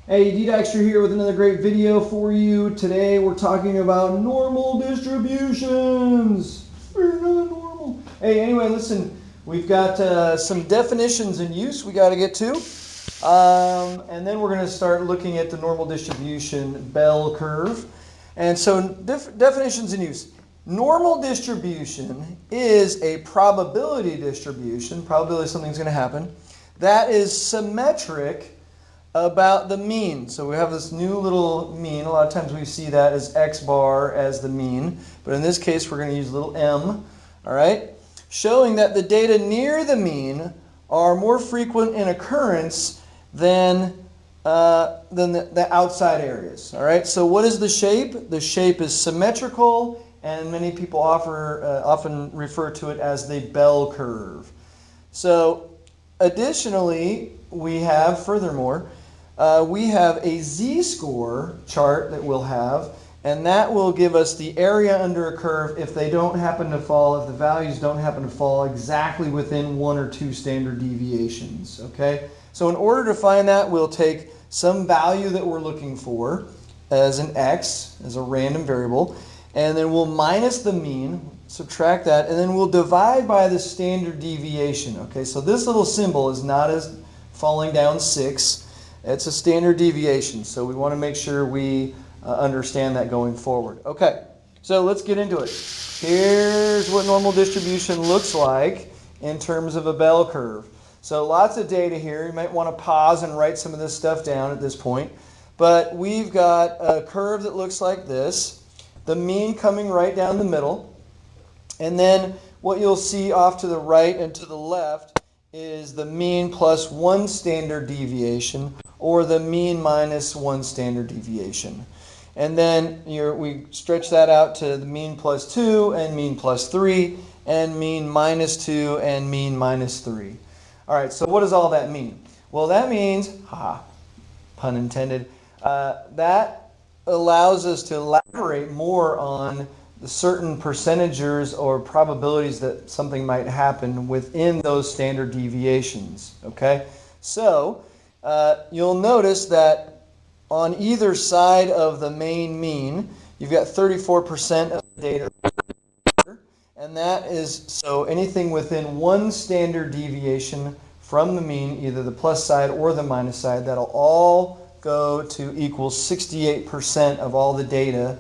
Hey, D. Dexter here with another great video for you. Today we're talking about normal distributions. We're not normal. Hey, anyway, listen, we've got some definitions in use we got to get to. And then we're going to start looking at the normal distribution bell curve. And so definitions in use. Normal distribution is a probability distribution, probability something's going to happen, that is symmetric about the mean. So we have this new little mean. A lot of times we see that as x bar as the mean. But in this case, we're going to use little m. All right? Showing that the data near the mean are more frequent in occurrence than the outside areas. All right? So what is the shape? The shape is symmetrical, and many people often refer to it as the bell curve. So additionally, we have a z-score chart that we'll have, and that will give us the area under a curve if they don't happen to fall, if the values don't happen to fall exactly within 1 or 2 standard deviations, okay? So in order to find that, we'll take some value that we're looking for as an x, as a random variable, and then we'll minus the mean, subtract that, and then we'll divide by the standard deviation, okay? So this little symbol is not as falling down 6. It's a standard deviation, so we want to make sure we understand that going forward. Okay, so let's get into it. Here's what normal distribution looks like in terms of a bell curve. So lots of data here. You might want to pause and write some of this stuff down at this point. But we've got a curve that looks like this. The mean coming right down the middle. And then what you'll see off to the right and to the left is the mean plus 1 standard deviation, or the mean minus 1 standard deviation. And then we stretch that out to the mean plus 2 and mean plus 3 and mean minus 2 and mean minus 3. All right, so what does all that mean? Well, that means, pun intended, that allows us to elaborate more on the certain percentages or probabilities that something might happen within those standard deviations, okay? So you'll notice that on either side of the main mean, you've got 34% of the data, and that is, so anything within 1 standard deviation from the mean, either the plus side or the minus side, that'll all go to equal 68% of all the data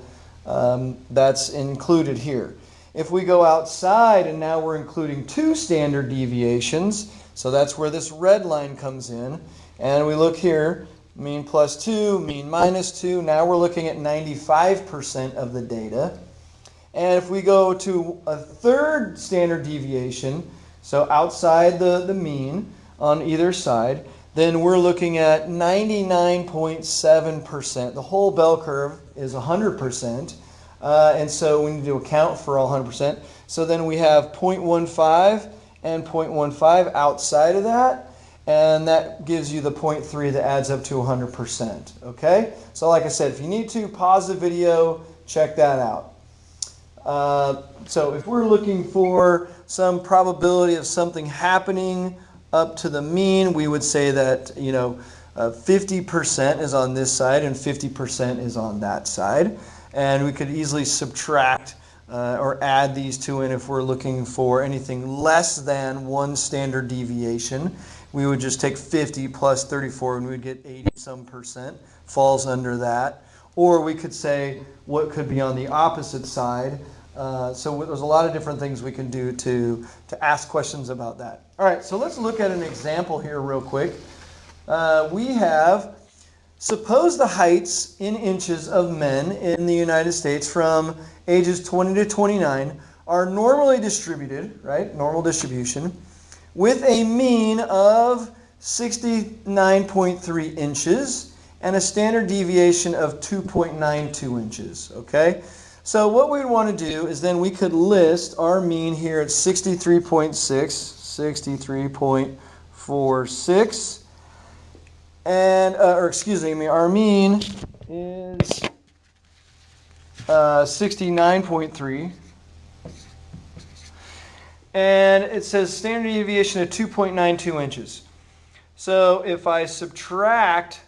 that's included here. If we go outside and now we're including 2 standard deviations, so that's where this red line comes in, and we look here, mean plus 2, mean minus 2, now we're looking at 95% of the data. And if we go to a 3rd standard deviation, so outside the mean on either side, then we're looking at 99.7%. The whole bell curve is 100%, and so we need to account for all 100%. So then we have 0.15 and 0.15 outside of that, and that gives you the 0.3 that adds up to 100%, okay? So like I said, if you need to, pause the video, check that out. So if we're looking for some probability of something happening up to the mean, we would say that 50% is on this side and 50% is on that side, and we could easily subtract or add these two in if we're looking for anything less than 1 standard deviation. We would just take 50 plus 34 and we would get 80% falls under that. Or we could say what could be on the opposite side. So there's a lot of different things we can do to ask questions about that. All right, so let's look at an example here real quick. We have, suppose the heights in inches of men in the United States from ages 20 to 29 are normally distributed, right, normal distribution, with a mean of 69.3 inches and a standard deviation of 2.92 inches, okay? So what we want to do is then we could list our mean here at 63.6, 63.46, and, our mean is 69.3. And it says standard deviation of 2.92 inches. So if I subtract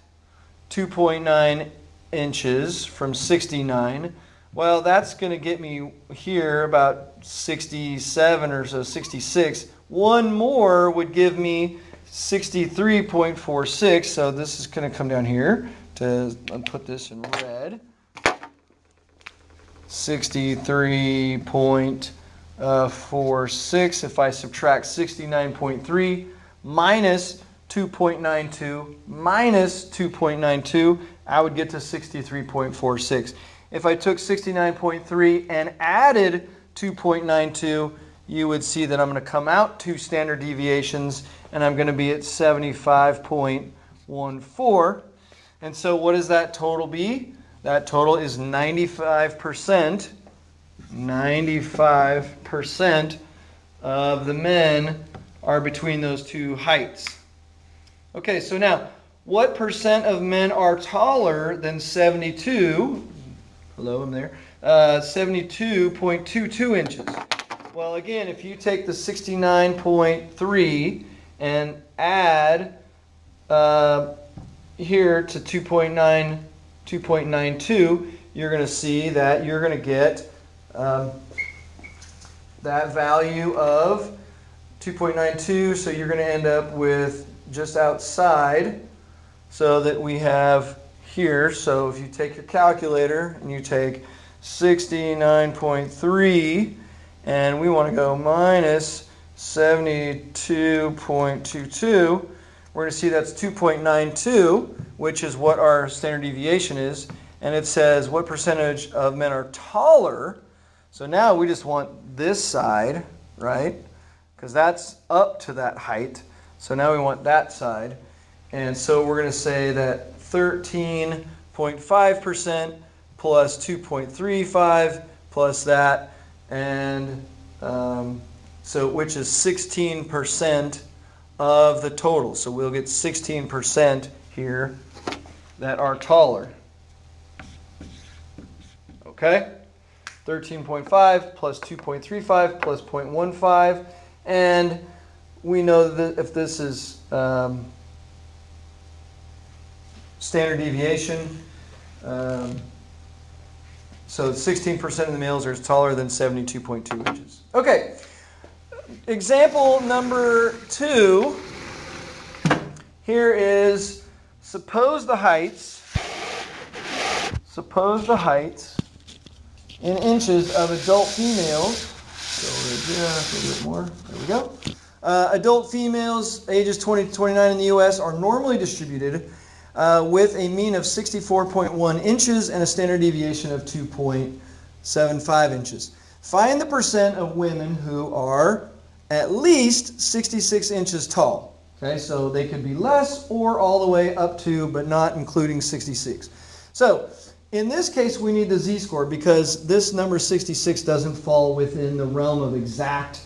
2.9 inches from 69. Well, that's going to get me here about 67 or so, 66. One more would give me 63.46. So this is going to come down here to put this in red. 63.46. If I subtract 69.3 minus 2.92 minus 2.92, I would get to 63.46. If I took 69.3 and added 2.92, you would see that I'm going to come out 2 standard deviations, and I'm going to be at 75.14. And so what does that total be? That total is 95%. 95% of the men are between those two heights. Okay, so now, what percent of men are taller than 72? Hello, I'm there. 72.22 inches. Well, again, if you take the 69.3 and add here to 2.92, you're going to see that you're going to get that value of 2.92. So you're going to end up with just outside, so that we have here. So if you take your calculator and you take 69.3 and we want to go minus 72.22, we're going to see that's 2.92, which is what our standard deviation is. And it says what percentage of men are taller. So now we just want this side, right? Because that's up to that height. So now we want that side. And so we're going to say that 13.5% plus 2.35 plus that, and so which is 16% of the total. So we'll get 16% here that are taller. Okay? 13.5 plus 2.35 plus 0.15, and we know that if this is standard deviation, so 16% of the males are taller than 72.2 inches. Okay, example number 2. Here is, suppose the heights in inches of adult females. So just a little bit more. There we go. Adult females ages 20 to 29 in the U.S. are normally distributed with a mean of 64.1 inches and a standard deviation of 2.75 inches. Find the percent of women who are at least 66 inches tall. Okay, so they could be less or all the way up to, but not including 66. So in this case, we need the z-score because this number 66 doesn't fall within the realm of exact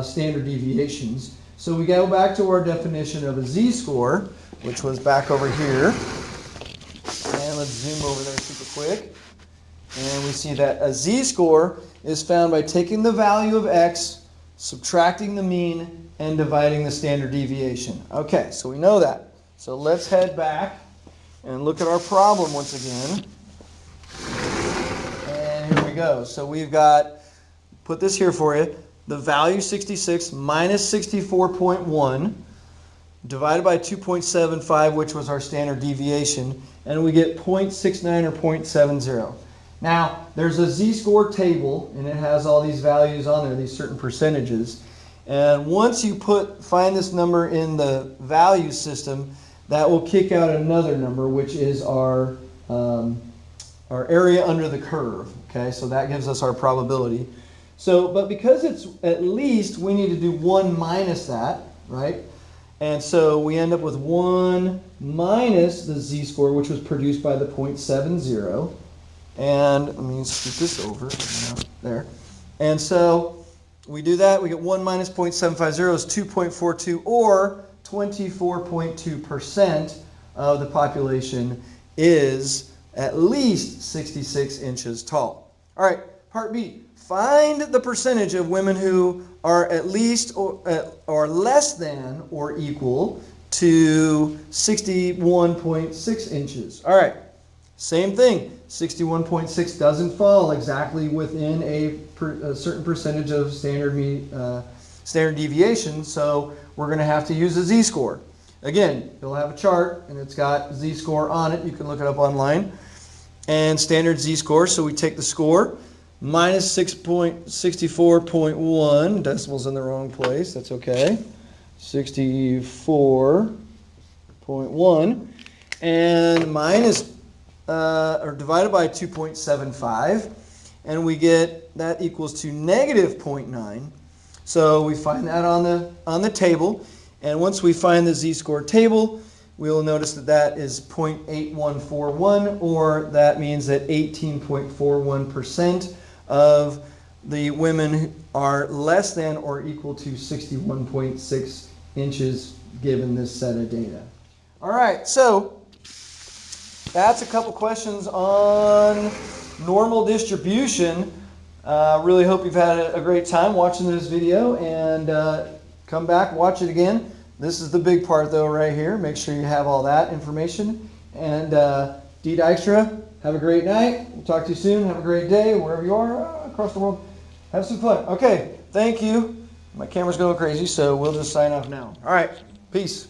standard deviations. So we go back to our definition of a z-score, which was back over here. And let's zoom over there super quick. And we see that a z-score is found by taking the value of x, subtracting the mean, and dividing the standard deviation. Okay, so we know that. So let's head back and look at our problem once again. And here we go. So we've got, put this here for you, the value 66 minus 64.1 divided by 2.75, which was our standard deviation, and we get 0.69 or 0.70. Now, there's a z-score table, and it has all these values on there, these certain percentages. And once you find this number in the value system, that will kick out another number, which is our area under the curve. Okay, so that gives us our probability. So, but because it's at least, we need to do 1 minus that, right? And so we end up with 1 minus the z-score, which was produced by the 0.70. And let me scoot this over. There. And so we do that. We get 1 minus 0.750 is 2.42, or 24.2% of the population is at least 66 inches tall. All right, part B. Find the percentage of women who are at least or less than or equal to 61.6 inches. All right, same thing. 61.6 doesn't fall exactly within a certain percentage of standard deviation, so we're going to have to use a z-score. Again, you'll have a chart and it's got z-score on it. You can look it up online. And standard z-score, so we take the score, minus 6.64.1, decimals in the wrong place, that's okay. 64.1, and minus, or divided by 2.75, and we get that equals to negative 0.9. So we find that on the table, and once we find the z-score table, we'll notice that that is 0.8141, or that means that 18.41% of the women are less than or equal to 61.6 inches given this set of data. All right, so that's a couple questions on normal distribution. Really hope you've had a great time watching this video, and come back, watch it again. This is the big part though right here. Make sure you have all that information. And D. Dykstra, have a great night. We'll talk to you soon. Have a great day wherever you are across the world. Have some fun. Okay, thank you. My camera's going crazy, so we'll just sign off now. All right, peace.